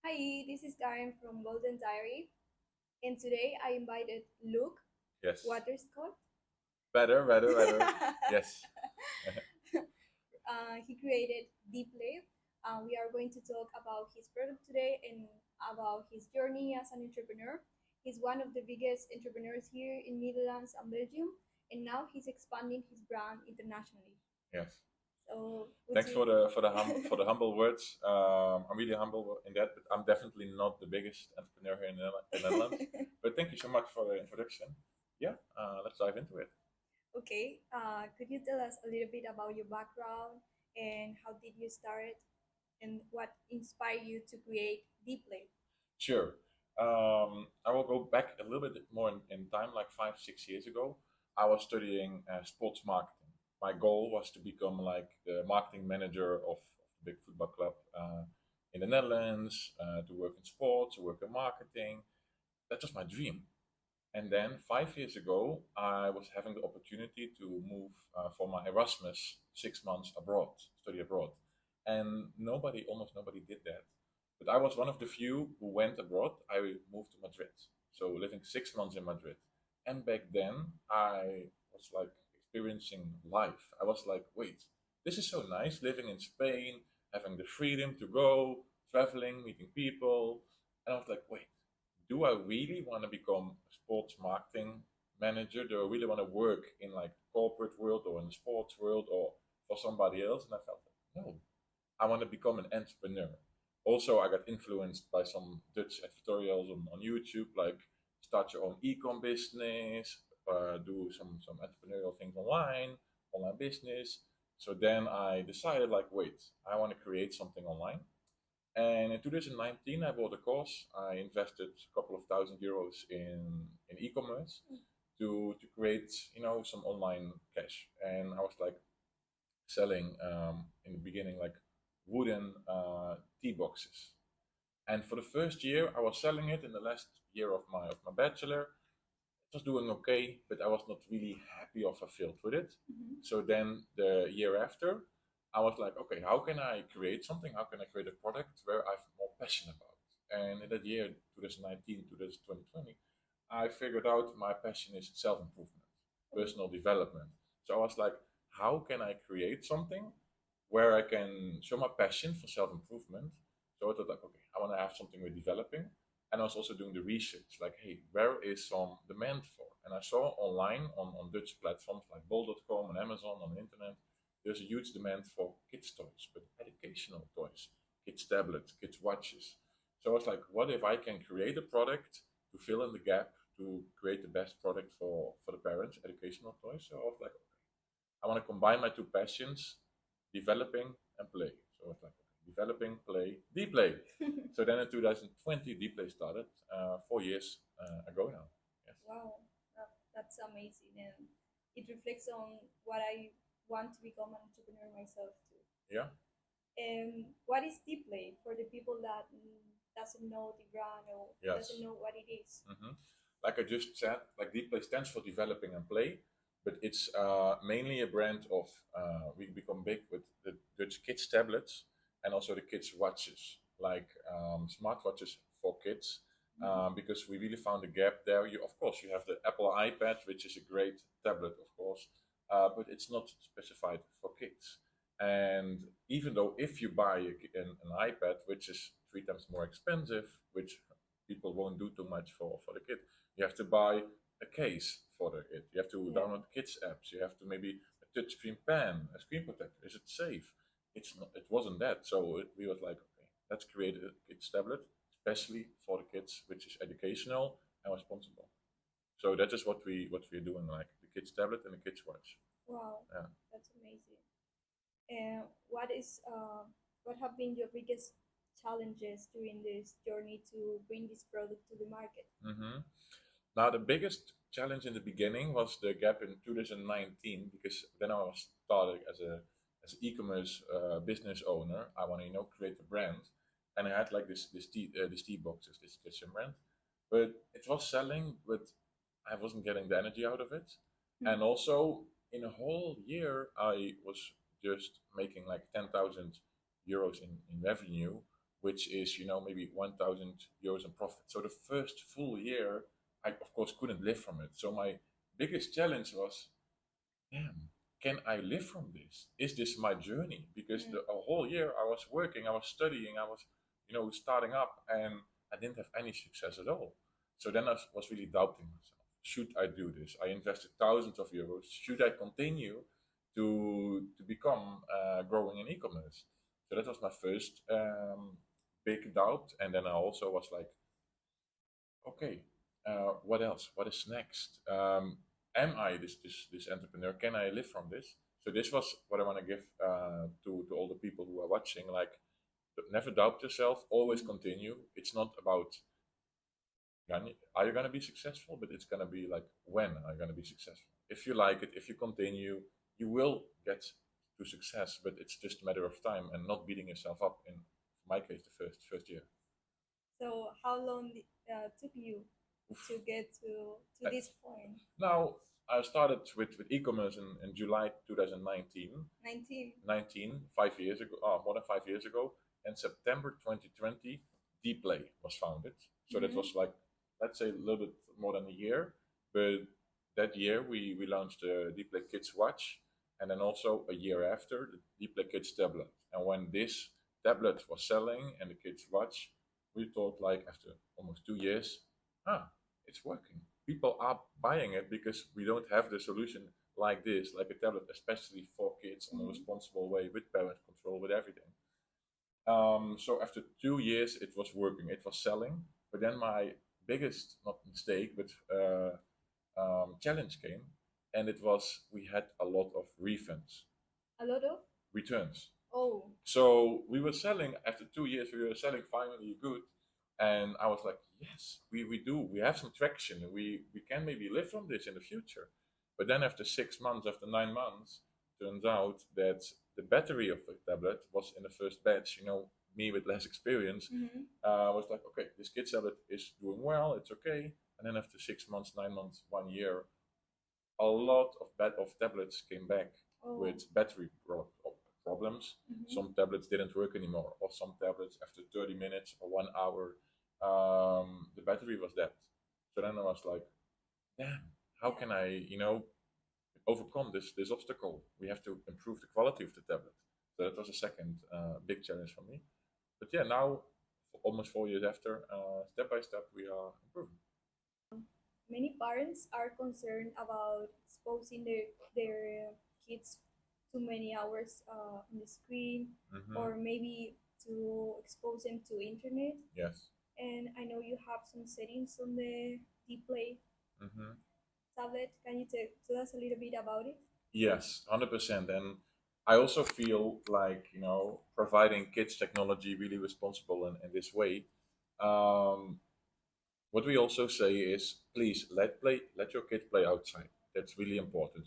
Hi, this is Karen from Golden Diary, and today I invited Luuk Yes. Waterschoot. Better, better, better. Yes. He created DEPLAY. We are going to talk about his product today and about his journey as an entrepreneur. He's one of the biggest entrepreneurs here in Netherlands and Belgium, and now he's expanding his brand internationally. Yes. So, would Thanks you? for the humble words. I'm really humble in that, but I'm definitely not the biggest entrepreneur here in the Netherlands. But thank you so much for the introduction. Yeah, let's dive into it. Okay, could you tell us a little bit about your background and how did you start and what inspired you to create DeepLay? Sure. I will go back a little bit more in time, like 5, 6 years ago. I was studying sports marketing. My goal was to become like the marketing manager of a big football club in the Netherlands, to work in sports, to work in marketing. That was my dream. And then 5 years ago, I was having the opportunity to move for my Erasmus 6 months abroad, study abroad. And almost nobody did that. But I was one of the few who went abroad. I moved to Madrid. So living 6 months in Madrid. And back then, I was like experiencing life. I was like, wait, this is so nice living in Spain, having the freedom to go, traveling, meeting people. And I was like, wait, do I really want to become a sports marketing manager? Do I really want to work in like corporate world or in the sports world or for somebody else? And I felt like, no, I want to become an entrepreneur. Also, I got influenced by some Dutch tutorials on YouTube, like start your own e-com business, do some entrepreneurial things online business. So then I decided, like, wait, I want to create something online. And in 2019, I bought a course. I invested a couple of thousand euros in e-commerce to create, some online cash. And I was like selling in the beginning like wooden tea boxes. And for the first year, I was selling it. In the last year of my bachelor, it was doing okay, but I was not really happy or fulfilled with it. Mhm. So then the year after, I was like, okay, how can I create something? How can I create a product where I'm more passionate about? And in that year, 2019 to 2020, I figured out my passion is self improvement, personal development. So I was like, how can I create something where I can show my passion for self improvement? So I thought, like, okay, I want to have something with developing. And I was also doing the research, like, hey, where is some demand for? And I saw online on Dutch platforms like bol.com and Amazon on the internet, there's a huge demand for kids' toys, but educational toys, kids' tablets, kids' watches. So I was like, what if I can create a product to fill in the gap, to create the best product for the parents, educational toys? So I was like, I want to combine my two passions, developing and play. So it's like developing, play, Dplay. So then in 2020, Dplay started 4 years ago now. Yes. Wow, that's amazing, and it reflects on what I want to become an entrepreneur myself too. Yeah. And what is DeepLay for the people that doesn't know the brand or doesn't Yes. know what it is? Like I just said, like Dplay stands for developing and play, but it's mainly a brand of. We become big with the Dutch kids tablets and also the kids watches, like smartwatches for kids, because we really found a gap there. You, of course, you have the Apple iPad, which is a great tablet, of course, but it's not specified for kids. And even though if you buy an iPad, which is 3 times more expensive, which people won't do too much for the kid, you have to buy a case for the kid. You have to Yeah. download kids apps. You have to maybe a touchscreen pen, a screen protector. Is it safe? It's not. It wasn't that. So we was like, okay, let's create a kids tablet, especially for the kids, which is educational and responsible. So that is what we're doing, like the kids tablet and the kids watch. Wow, Yeah. that's amazing. And what have been your biggest challenges during this journey to bring this product to the market? hmm Now, the biggest challenge in the beginning was the gap in 2019 because then I was started as an e-commerce business owner. I want to create a brand, and I had like this tea boxes, this kitchen brand, but it was selling, but I wasn't getting the energy out of it, and also in a whole year I was just making like 10,000 euros in revenue which is maybe 1,000 euros in profit. So the first full year, I of course couldn't live from it. So my biggest challenge was, damn, can I live from this? Is this my journey? Because Mm. the a whole year I was working, I was studying, I was, starting up, and I didn't have any success at all. So then was really doubting myself. Should I do this? I invested thousands of euros. Should I continue to become growing in e-commerce? So that was my first big doubt. And then I also was like, okay, what else? What is next? Am I this entrepreneur? Can I live from this? So this was what I want to give to all the people who are watching. Like, never doubt yourself. Always continue. It's not about are you gonna be successful, but it's gonna be like when are you gonna be successful. If you like it, if you continue, you will get to success. But it's just a matter of time and not beating yourself up. In my case, the first year. So how long took you to get to Uh, this point? Now, I started with e-commerce in July 2019. 19. 19, 5 years ago, more than 5 years ago. And September 2020, DEPLAY was founded. So that was like, let's say, a little bit more than a year. But that year, we launched the DEPLAY Kids Watch. And then also a year after, the DEPLAY Kids Tablet. And when this tablet was selling and the Kids Watch, we thought, like, after almost 2 years, it's working. People are buying it because we don't have the solution like this, like a tablet, especially for kids, in a responsible way, with parent control, with everything. So after 2 years, it was working, it was selling. But then my biggest, not mistake, but challenge came, and it was we had a lot of refunds, A lot of? returns. Oh. So we were selling after 2 years. We were selling finally good, and I was like, yes, we do. We have some traction. We can maybe live from this in the future. But then after 6 months, after 9 months, turns out that the battery of the tablet was in the first batch. Me with less experience was like, okay, this kid tablet is doing well. It's okay. And then after 6 months, 9 months, 1 year, a lot of tablets came back with battery problems. Some tablets didn't work anymore, or some tablets after 30 minutes or 1 hour, the battery was dead. So then I was like, damn, how can I, overcome this obstacle? We have to improve the quality of the tablet. So that was a second big challenge for me. But yeah, now almost 4 years after, step by step, we are improving. Many parents are concerned about exposing their kids too many hours on the screen, or maybe to expose them to internet. Yes. And I know you have some settings on the DEPLAY tablet. Can you tell us a little bit about it? Yes, 100%. And I also feel like, providing kids technology really responsible in this way. Um, what we also say is, please let your kid play outside. That's really important.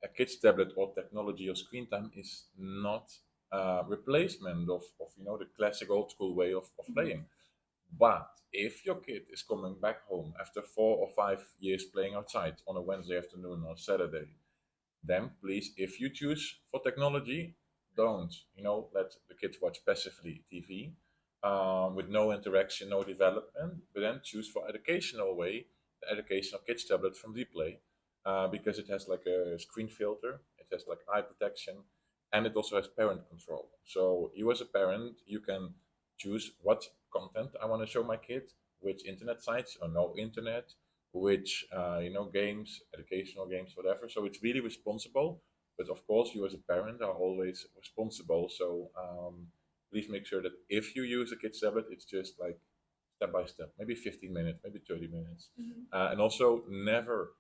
A kid's tablet or technology or screen time is not a replacement of the classic old school way of playing. But if your kid is coming back home after 4 or 5 years playing outside on a Wednesday afternoon or Saturday, then please, if you choose for technology, don't let the kids watch passively TV with no interaction, no development. But then choose for educational way, the educational kids tablet from DPlay, because it has like a screen filter, it has like eye protection, and it also has parent control. So you as a parent, you can choose what content I want to show my kid, which internet sites or no internet, which games, educational games, whatever. So it's really responsible. But of course, you as a parent are always responsible. So please make sure that if you use a kid's tablet, it's just like step by step, maybe 15 minutes, maybe 30 minutes. And also never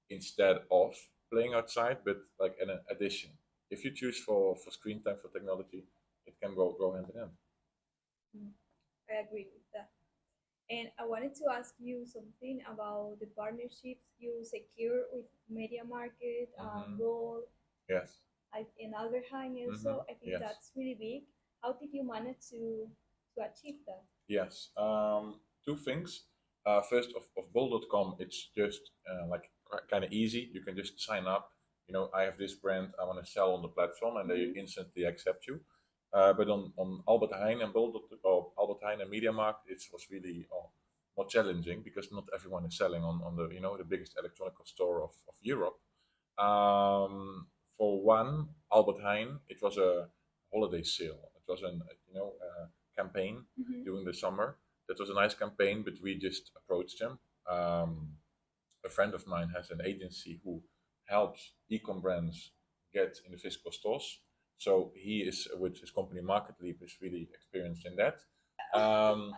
instead of playing outside, but like an addition. If you choose for screen time for technology, it can go hand in hand. I agree with that. And I wanted to ask you something about the partnerships you secure with Media Market, Gold, Yes. in Albertheim also. I think Yes. that's really big. How did you manage to achieve that? Yes. Two things. First, of Bol.com, it's just like kind of easy. You can just sign up. I have this brand I want to sell on the platform, and they instantly accept you. But on Albert Heijn and or Albert Heijn and MediaMarkt, it was really more challenging because not everyone is selling on the the biggest electronic store of Europe. Um, for one, Albert Heijn, it was a holiday sale. It was an campaign during the summer. That was a nice campaign, but we just approached them. Um, a friend of mine has an agency who helps e-com brands get in the physical stores. So he is with his company Market Leap is really experienced in that. Um,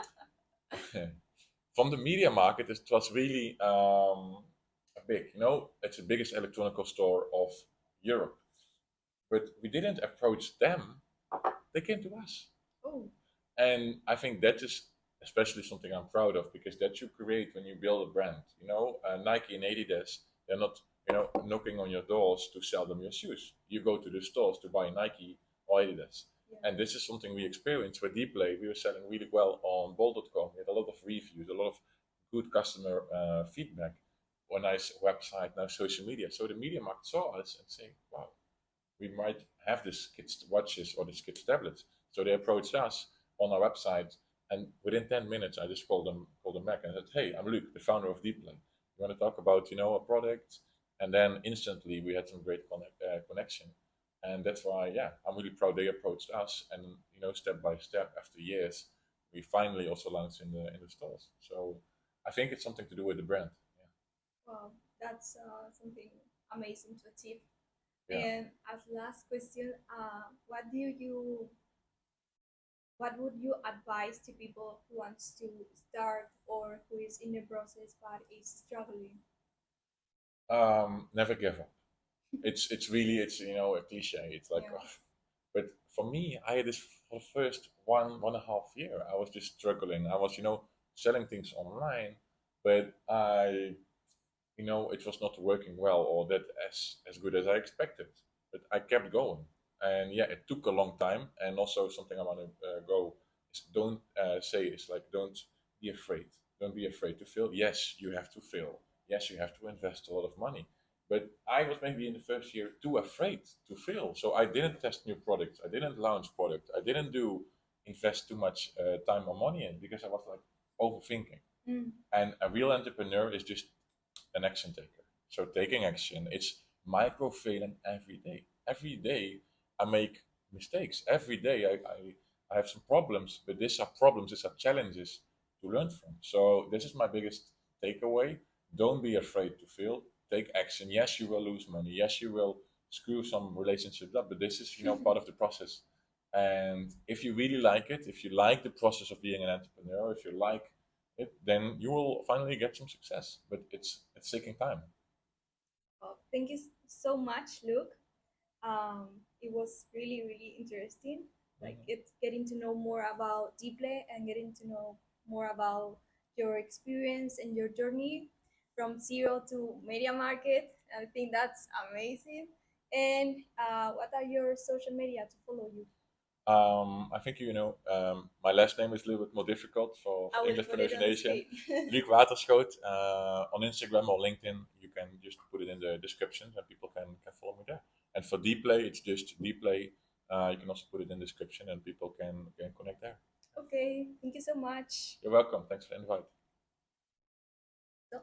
from the media market, it was really a big. It's the biggest electronic store of Europe. But we didn't approach them; they came to us. Oh, And I think that is especially something I'm proud of because that you create when you build a brand. Nike and Adidas, they're not knocking on your doors to sell them your shoes. You go to the stores to buy Nike or Adidas. yeah. And this is something we experienced with DEPLAY. We were selling really well on bol.com. We had a lot of reviews, a lot of good customer feedback, a nice website, nice social media. So the media market saw us and say, wow, we might have this kids watches or this kids tablets. So they approached us on our website, and within 10 minutes, I just called them back and said, "Hey, I'm Luke, the founder of DeepLay. You want to talk about a product?" And then instantly we had some great connection, and that's why I'm really proud they approached us, and step by step after years, we finally also launched in the stores. So I think it's something to do with the brand. Wow, that's something amazing to achieve. Yeah. And as last question, what would you advise to people who wants to start or who is in the process but is struggling? Never give up. It's really a cliche. It's like, Yeah. ugh. But for me, I had this for the first 1.5 year. I was just struggling. I was selling things online, but it was not working well or that as good as I expected. But I kept going, and it took a long time. And also something I want to go is don't say is like don't be afraid. Don't be afraid to fail. Yes, you have to fail. Yes, you have to invest a lot of money. But I was maybe in the first year too afraid to fail, so I didn't test new products. I didn't launch product. I didn't do invest too much time or money in because I was like overthinking. Mm. And a real entrepreneur is just an action taker. So taking action, it's micro failing every day. Every day I make mistakes. Every day I have some problems, but these are problems, these are challenges to learn from. So this is my biggest takeaway. Don't be afraid to fail. Take action. Yes, you will lose money. Yes, you will screw some relationships up, but this is part of the process. And if you really like it, if you like the process of being an entrepreneur, if you like then you will finally get some success. But it's taking time. Well, thank you so much, Luke. It was really, really interesting. Like it's getting to know more about Dplay and getting to know more about your experience and your journey from zero to media market. I think that's amazing. And what are your social media to follow you? I think my last name is a little bit more difficult I for will English put it on the pronunciation. screen. Luuk Waterschoot on Instagram or LinkedIn. You can just put it in the description and people can follow me there. And for Dplay, it's just Dplay. You can also put it in the description and people can connect there. Okay, thank you so much. You're welcome. Thanks for the invite. So,